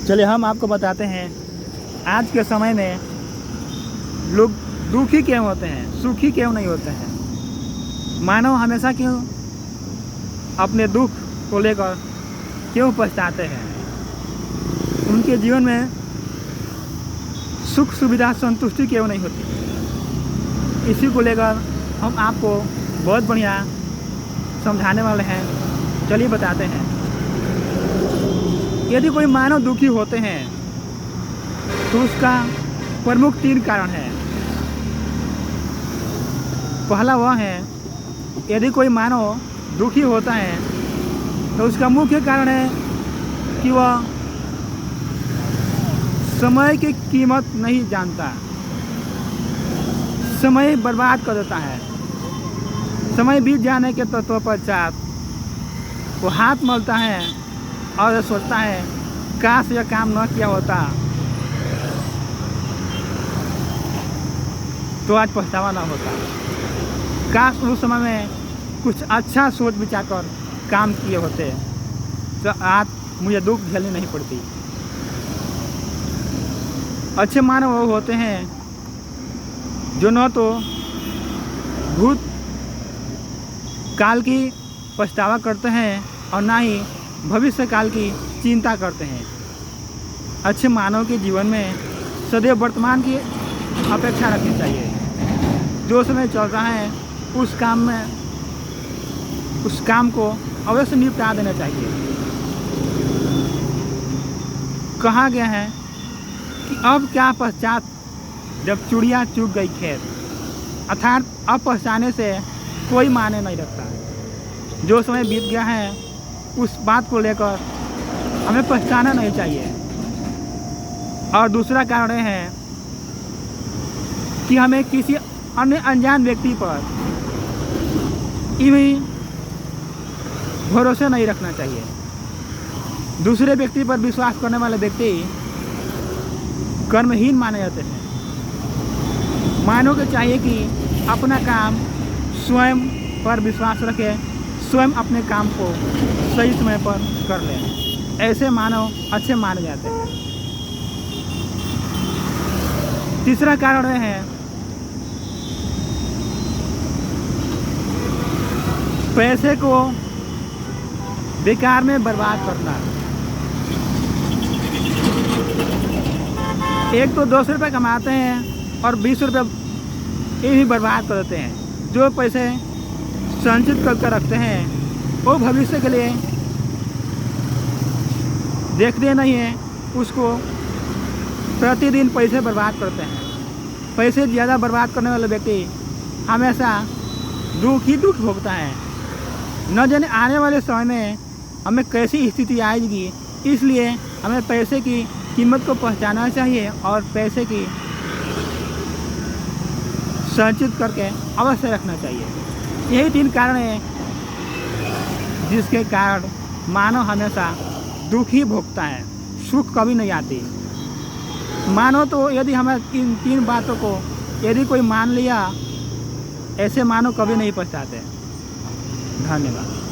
चलिए हम आपको बताते हैं आज के समय में लोग दुखी क्यों होते हैं, सुखी क्यों नहीं होते हैं। मानव हमेशा क्यों अपने दुख को लेकर क्यों पछताते हैं। उनके जीवन में सुख सुविधा संतुष्टि क्यों नहीं होती। इसी को लेकर हम आपको बहुत बढ़िया समझाने वाले हैं। चलिए बताते हैं। यदि कोई मानव दुखी होते हैं तो उसका प्रमुख 3 कारण है। पहला वह है, यदि कोई मानव दुखी होता है तो उसका मुख्य कारण है कि वह समय की कीमत नहीं जानता, समय बर्बाद कर देता है। समय बीत जाने के पश्चात वो हाथ मलता है और सोचता है काश यह काम न किया होता तो आज पछतावा ना होता। काश उस समय में कुछ अच्छा सोच विचार कर काम किए होते तो आज मुझे दुख झेलनी नहीं पड़ती। अच्छे मानव वो होते हैं जो न तो भूत काल की पछतावा करते हैं और ना ही भविष्य काल की चिंता करते हैं। अच्छे मानव के जीवन में सदैव वर्तमान की अपेक्षा रखनी चाहिए। जो समय चल रहा है उस काम को अवश्य निपटा देना चाहिए। कहा गया है कि अब क्या पश्चात जब चिड़िया चुग गई खेत, अर्थात अब पछताने से कोई माने नहीं रखता। जो समय बीत गया है उस बात को लेकर हमें पछताना नहीं चाहिए। और दूसरा कारण है कि हमें किसी अन्य अनजान व्यक्ति पर भी भरोसा नहीं रखना चाहिए। दूसरे व्यक्ति पर विश्वास करने वाले व्यक्ति कर्महीन माने जाते हैं। मानव को चाहिए कि अपना काम स्वयं पर विश्वास रखें, स्वयं अपने काम को सही समय पर कर लें। ऐसे मानव अच्छे माने जाते हैं। तीसरा कारण है पैसे को बेकार में बर्बाद करना। एक तो 200 रुपये कमाते हैं और 20 रुपये ये भी बर्बाद कर देते हैं। जो पैसे संचित करके रखते हैं वो भविष्य के लिए देखते नहीं हैं, उसको प्रतिदिन पैसे बर्बाद करते हैं। पैसे ज़्यादा बर्बाद करने वाले व्यक्ति हमेशा दुख ही दुख भोगता है। न जाने आने वाले समय में हमें कैसी स्थिति आएगी, इसलिए हमें पैसे की कीमत को पहचानना चाहिए और पैसे की संचित करके अवश्य रखना चाहिए। यही 3 कारण हैं जिसके कारण मानव हमेशा दुख ही भोगता है, सुख कभी नहीं आती। मानो तो यदि हमें इन 3 बातों को यदि कोई मान लिया, ऐसे मानव कभी नहीं पछताते। धन्यवाद।